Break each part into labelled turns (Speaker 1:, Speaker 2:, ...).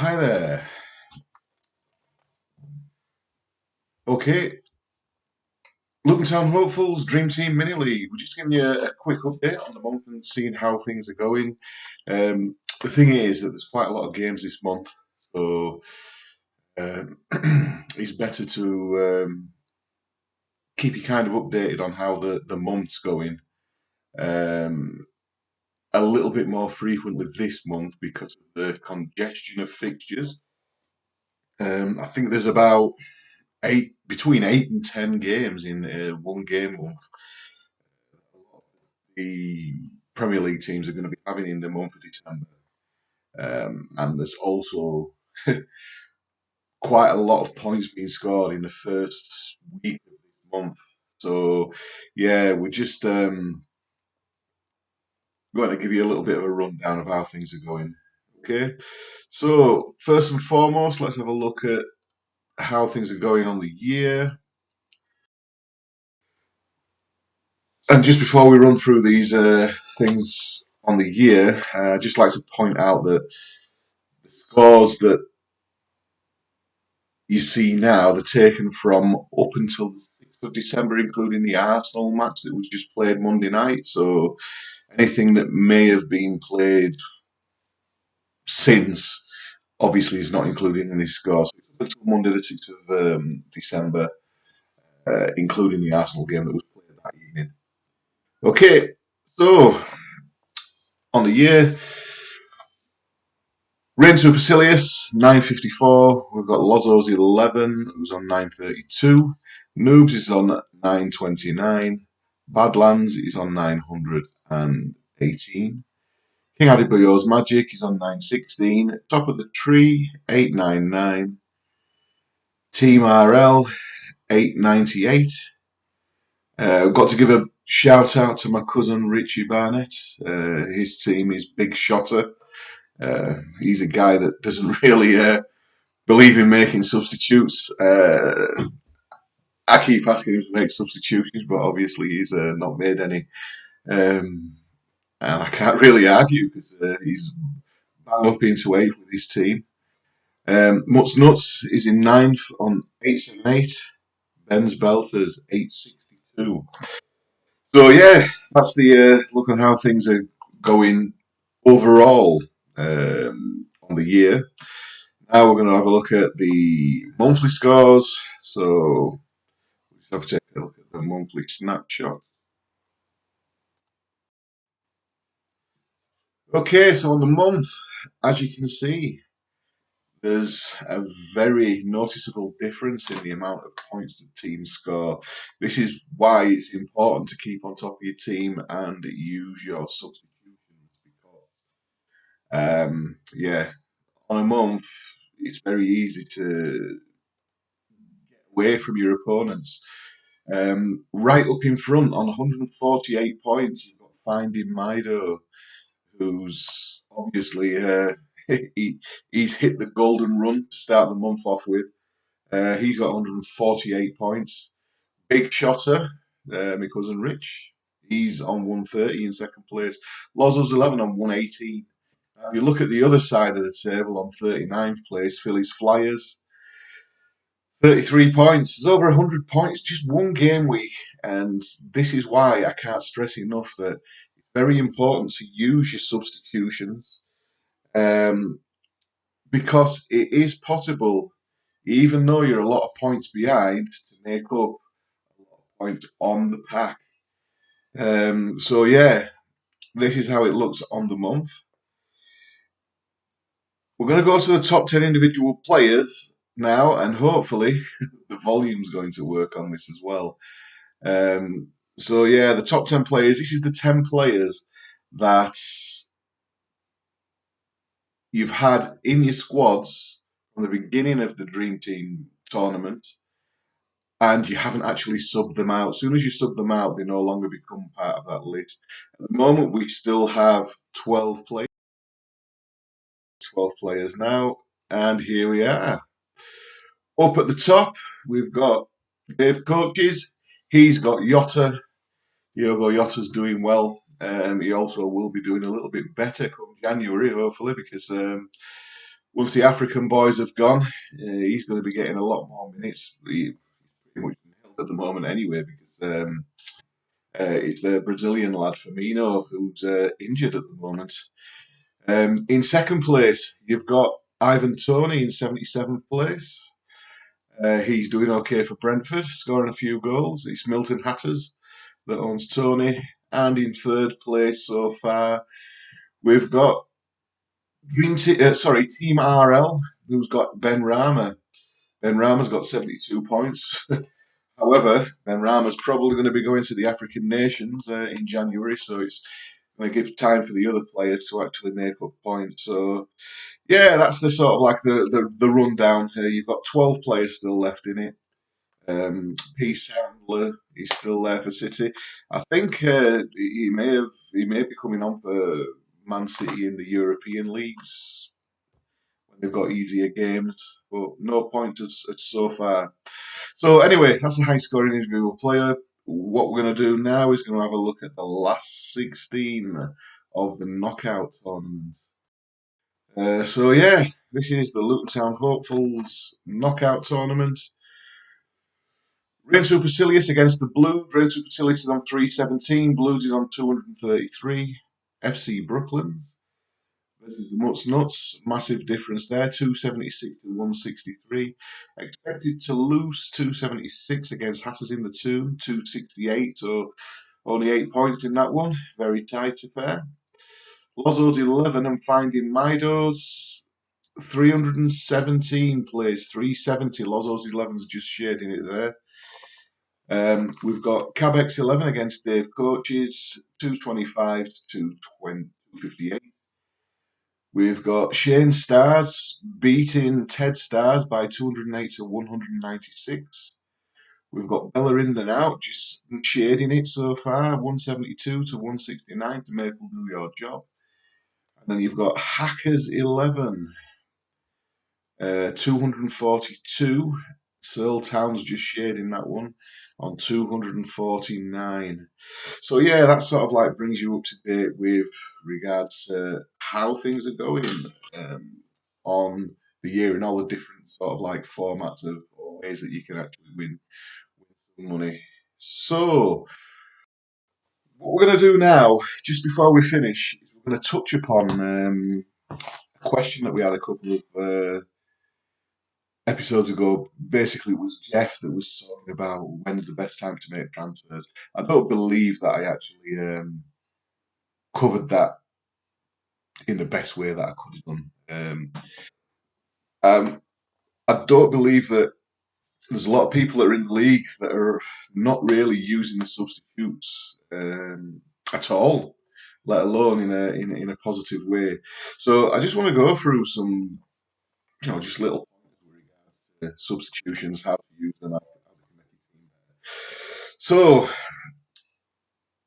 Speaker 1: Hi there. Okay, Luton Town Hopefuls Dream Team Mini League. We're just giving you a quick update on the month and seeing how things are going. The thing is that there's quite a lot of games this month, so um, it's better to keep you kind of updated on how the month's going um, a little bit more frequently this month because of the congestion of fixtures. I think there's about between 8 and 10 games in one game month. The Premier League teams are going to be having in the month of December. And there's also quite a lot of points being scored in the first week of this month. So, yeah, we're just going to give you a little bit of a rundown of how things are going. Okay, so first and foremost, let's have a look at how things are going on the year. And just before we run through these things on the year, I'd just like to point out that the scores that you see now, they're taken from up until the 6th of December, including the Arsenal match that was just played Monday night. So anything that may have been played since, obviously, is not included in this score. So up until Monday, the 6th of December, including the Arsenal game that was played that evening. Okay, so on the year, Reign Supercilious, 954. We've got Lozzo's 11, who's on 932. Noobs is on 929. Badlands is on 918. King Adebayo's Magic is on 916. Top of the Tree, 899. Team RL, 898. I've got to give a shout out to my cousin Richie Barnett. His team is Big Shotter. He's a guy that doesn't really believe in making substitutes. I keep asking him to make substitutions, but obviously he's not made any. Um, and I can't really argue because he's bang up into eighth with his team. Mutt's Nuts is in ninth on 878. Ben's Belters 862. So yeah, that's the look on how things are going overall on the year. Now we're going to have a look at the monthly scores. So we just have to take a look at the monthly snapshot. Okay, so on the month, as you can see, there's a very noticeable difference in the amount of points the teams score. This is why it's important to keep on top of your team and use your substitutions because, yeah, on a month, it's very easy to get away from your opponents. Right up in front on 148 points, you've got Finding Mido, who's obviously he's hit the golden run to start the month off with. He's got 148 points. Big Shotter, my cousin Rich, he's on 130 in second place. Lozzo's 11 on 118. Now, if you look at the other side of the table on 39th place, Phillies Flyers, 33 points. There's over 100 points, just one game week. And this is why I can't stress enough that it's very important to use your substitutions um, because it is possible, even though you're a lot of points behind, to make up a lot of points on the pack. So yeah, this is how it looks on the month. We're going to go to the top 10 individual players now, and hopefully the volume's going to work on this as well. So yeah, the top 10 players. This is the 10 players that you've had in your squads from the beginning of the Dream Team tournament, and you haven't actually subbed them out. As soon as you sub them out, they no longer become part of that list. At the moment, we still have 12 players. 12 players now, and here we are. Up at the top, we've got Dave Coaches. He's got Yotta. Yogo Yotta's doing well. He also will be doing a little bit better come January, hopefully, because once the African boys have gone, he's going to be getting a lot more minutes. He's pretty much held at the moment anyway because it's the Brazilian lad Firmino who's injured at the moment. In second place, you've got Ivan Toney in 77th place. He's doing okay for Brentford, scoring a few goals. It's Milton Hatters that owns Tony. And in third place so far, we've got Team RL, who's got Ben Rama. Ben Rama's got 72 points. However, Ben Rama's probably going to be going to the African nations in January, so it's going to give time for the other players to actually make up points. So, yeah, that's the sort of like the rundown. You've got 12 players still left in it. Peace Handler is still there for City. I think he may be coming on for Man City in the European leagues when they've got easier games, but no points as so far. So anyway, that's a high scoring individual player. What we're going to do now is going to have a look at the last 16 of the knockout tournament. So yeah, this is the Luton Town Hopefuls knockout tournament. Rain Supercilious against the Blues. Rain Supercilious is on 317. Blues is on 233. FC Brooklyn versus the Mutts Nuts. Massive difference there. 276 to 163. Expected to lose 276 against Hatters in the 268. So only 8 points in that one. Very tight affair. Lozzo's 11 and Finding Midos. 317 plays. 370. Lozzo's 11's just shading it there. We've got Cabex 11 against Dave Coaches, 225 to 258. We've got Shane Stars beating Ted Stars by 208 to 196. We've got Bella in and out, just shading it so far, 172 to 169 to Maple do your job. And then you've got Hackers 11, 242. Searle Town's just shading that one on 249. So yeah, that sort of like brings you up to date with regards to how things are going on the year and all the different sort of like formats of or ways that you can actually win some money. So what we're going to do now, just before we finish, is we're going to touch upon a question that we had a couple of episodes ago. Basically, it was Jeff that was talking about when's the best time to make transfers. I don't believe that I actually covered that in the best way that I could have done. Um, I don't believe that there's a lot of people that are in the league that are not really using the substitutes at all, let alone in a positive way. So I just want to go through some, just little substitutions, how to use them. So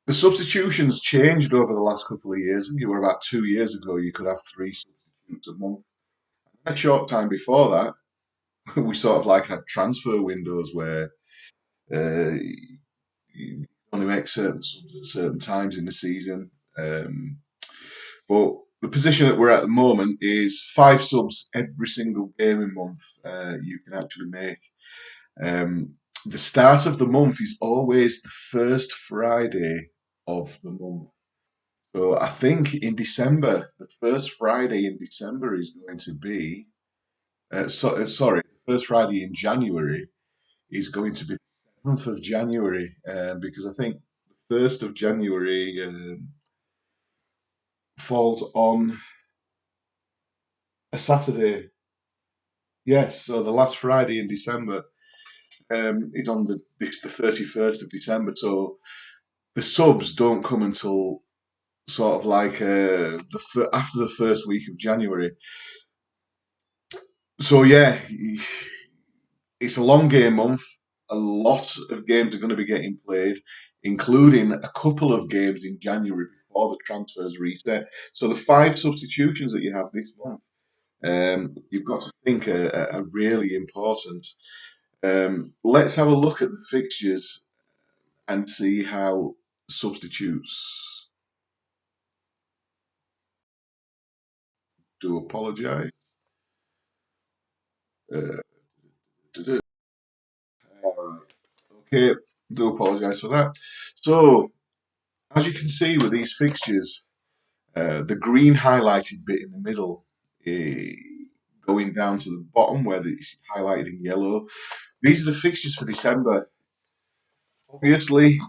Speaker 1: the substitutions changed over the last couple of years. You were about 2 years ago, you could have three substitutes a month. A short time before that, we sort of like had transfer windows where you only make certain subs at certain times in the season. But the position that we're at the moment is five subs every single gaming month you can actually make. The start of the month is always the first Friday of the month. So I think in December, the first Friday in December is going to be, sorry, the first Friday in January is going to be the 7th of January, because I think the 1st of January falls on a Saturday. Yes, so the last Friday in December is on the 31st of December. So the subs don't come until sort of like after the first week of January. So yeah, it's a long game month. A lot of games are going to be getting played, including a couple of games in January before the transfers reset. So the five substitutions that you have this month, you've got to think are really important. Let's have a look at the fixtures and see how substitutes do apologise. Uh, Alright. Okay, do apologise for that. So, as you can see with these fixtures, the green highlighted bit in the middle, eh, going down to the bottom where it's highlighted in yellow, these are the fixtures for December. Obviously,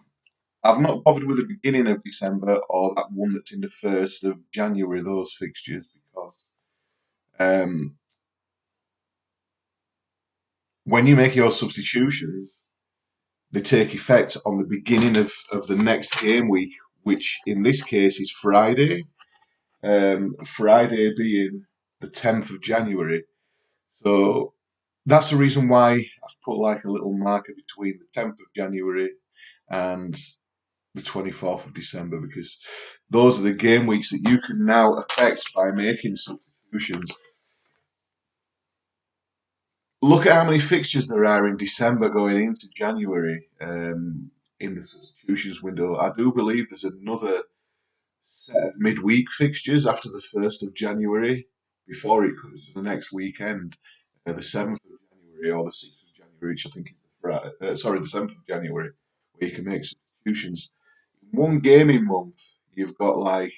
Speaker 1: I've not bothered with the beginning of December or that one that's in the 1st of January, those fixtures, because um, when you make your substitutions, they take effect on the beginning of the next game week, which in this case is Friday. Friday being the 10th of January. So that's the reason why I've put like a little marker between the 10th of January and the 24th of December, because those are the game weeks that you can now affect by making substitutions. Look at how many fixtures there are in December going into January in the substitutions window. I do believe there's another set of midweek fixtures after the 1st of January before it comes to the next weekend, the 7th of January or the 6th of January, which I think is the 7th of January, where you can make substitutions. One gaming month, you've got like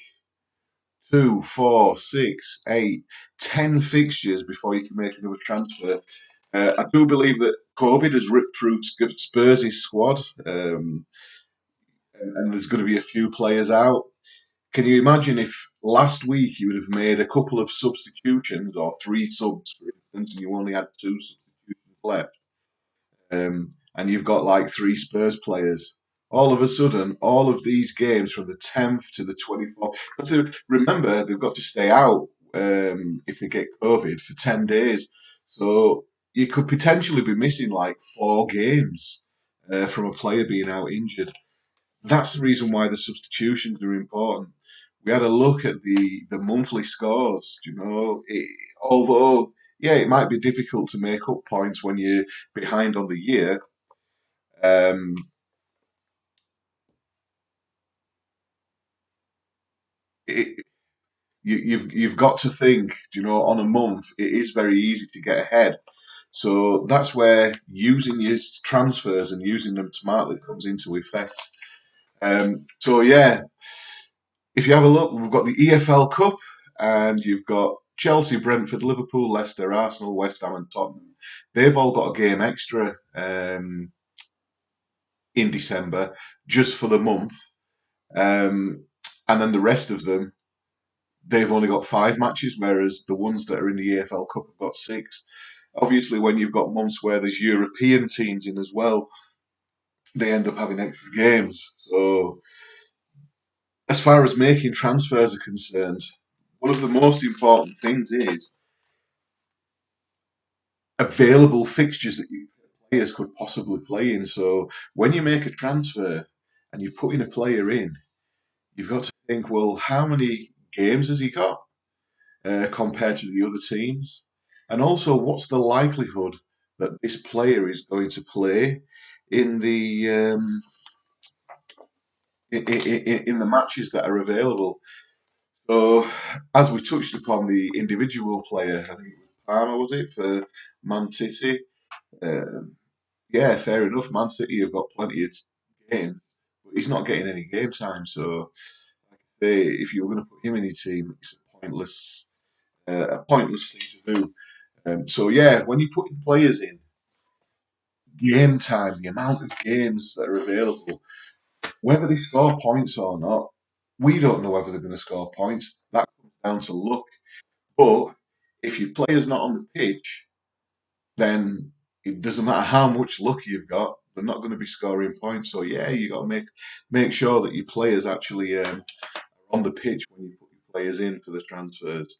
Speaker 1: two, four, six, eight, 10 fixtures before you can make another transfer. I do believe that COVID has ripped through Spurs' squad, and there's going to be a few players out. Can you imagine if last week you would have made a couple of substitutions or three subs, for instance, and you only had two substitutions left, and you've got like three Spurs players? All of a sudden, all of these games from the 10th to the 24th, because remember, they've got to stay out if they get COVID for 10 days. So you could potentially be missing like four games from a player being out injured. That's the reason why the substitutions are important. We had a look at the monthly scores. Although yeah, it might be difficult to make up points when you're behind on the year. Um, it, you've got to think. On a month it is very easy to get ahead. So that's where using your transfers and using them smartly comes into effect. So yeah, if you have a look, we've got the EFL Cup, and you've got Chelsea, Brentford, Liverpool, Leicester, Arsenal, West Ham, and Tottenham. They've all got a game extra in December just for the month, um, and then the rest of them, they've only got 5 matches, whereas the ones that are in the EFL Cup have got six. Obviously, when you've got months where there's European teams in as well, they end up having extra games. So, as far as making transfers are concerned, one of the most important things is available fixtures that you players could possibly play in. So when you make a transfer and you're putting a player in, you've got to think, well, how many games has he got compared to the other teams? And also, what's the likelihood that this player is going to play in the matches that are available? So, as we touched upon the individual player, I think it was Palmer, was it, for Man City? Um, yeah, fair enough. Man City have got plenty of games, but he's not getting any game time. So, if you were going to put him in your team, it's a pointless thing to do. So yeah, when you put players in, game time, the amount of games that are available, whether they score points or not, we don't know whether they're going to score points. That comes down to luck. But if your player's not on the pitch, then it doesn't matter how much luck you've got, they're not going to be scoring points. So yeah, you got to make sure that your players actually are on the pitch when you put your players in for the transfers.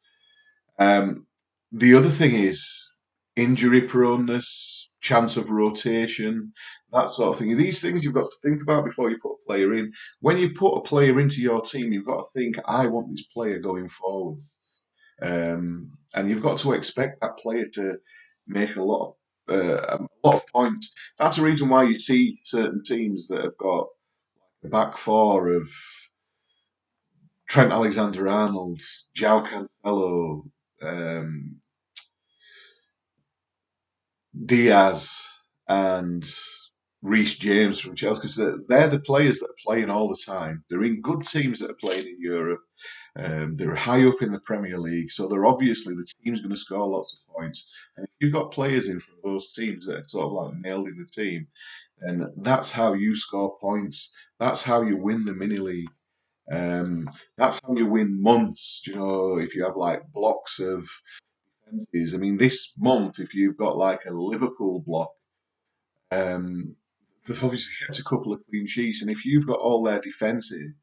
Speaker 1: Um, the other thing is injury proneness, chance of rotation, that sort of thing. These things you've got to think about before you put a player in. When you put a player into your team, you've got to think, I want this player going forward. And you've got to expect that player to make a lot of points. That's the reason why you see certain teams that have got a back four of Trent Alexander-Arnold, João Cancelo, um, Diaz and Reece James from Chelsea, because they're the players that are playing all the time. They're in good teams that are playing in Europe. They're high up in the Premier League, so they're obviously the team's going to score lots of points. And if you've got players in from those teams that are sort of like nailed in the team, then that's how you score points. That's how you win the mini league. Um, that's how you win months. You know, if you have like blocks of defences. I mean, this month, if you've got like a Liverpool block, um, they've obviously kept a couple of clean sheets, and if you've got all their defence in,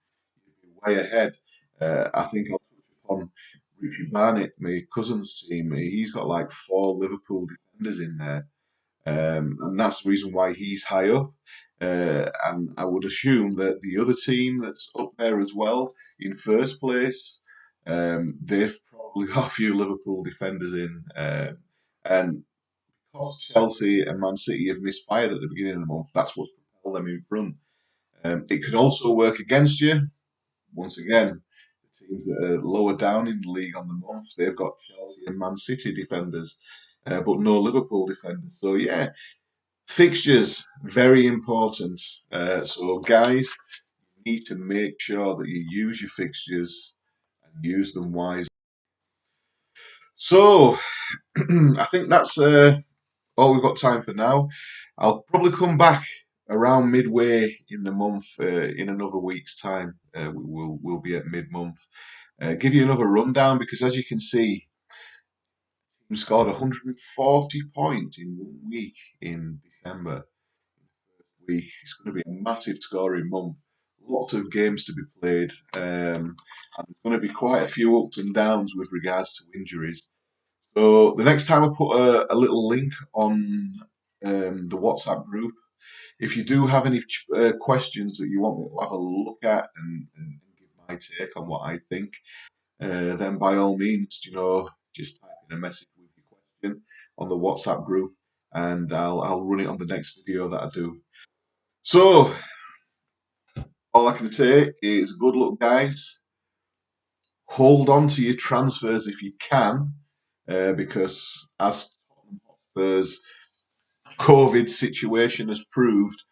Speaker 1: way ahead. I think I'll touch upon Richie Barnett, my cousin's team. He's got like four Liverpool defenders in there, and that's the reason why he's high up. And I would assume that the other team that's up there as well in first place, they've probably got a few Liverpool defenders in. And because Chelsea and Man City have misfired at the beginning of the month, that's what's propelled them in front. It could also work against you once again, the teams that are lower down in the league on the month, they've got Chelsea and Man City defenders, but no Liverpool defenders. So yeah, fixtures very important. So guys, you need to make sure that you use your fixtures and use them wisely. So I think that's all we've got time for now. I'll probably come back around midway in the month in another week's time. We'll be at mid month. Give you another rundown because, as you can see, we scored 140 points in 1 week in December. It's going to be a massive scoring month. Lots of games to be played, and there's going to be quite a few ups and downs with regards to injuries. So the next time I put a little link on the WhatsApp group, if you do have any questions that you want me to have a look at and give my take on what I think, then by all means, just type in a message with your question on the WhatsApp group, and I'll run it on the next video that I do. So all I can say is good luck, guys. Hold on to your transfers if you can, because as Spurs' COVID situation has proved,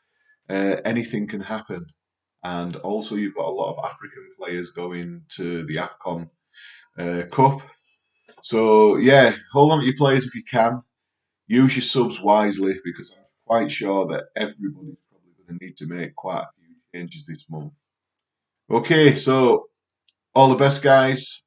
Speaker 1: anything can happen. And also, you've got a lot of African players going to the AFCON Cup. So, yeah, hold on to your players if you can. Use your subs wisely because I'm quite sure that everybody's probably going to need to make quite a few changes this month. Okay, so all the best, guys.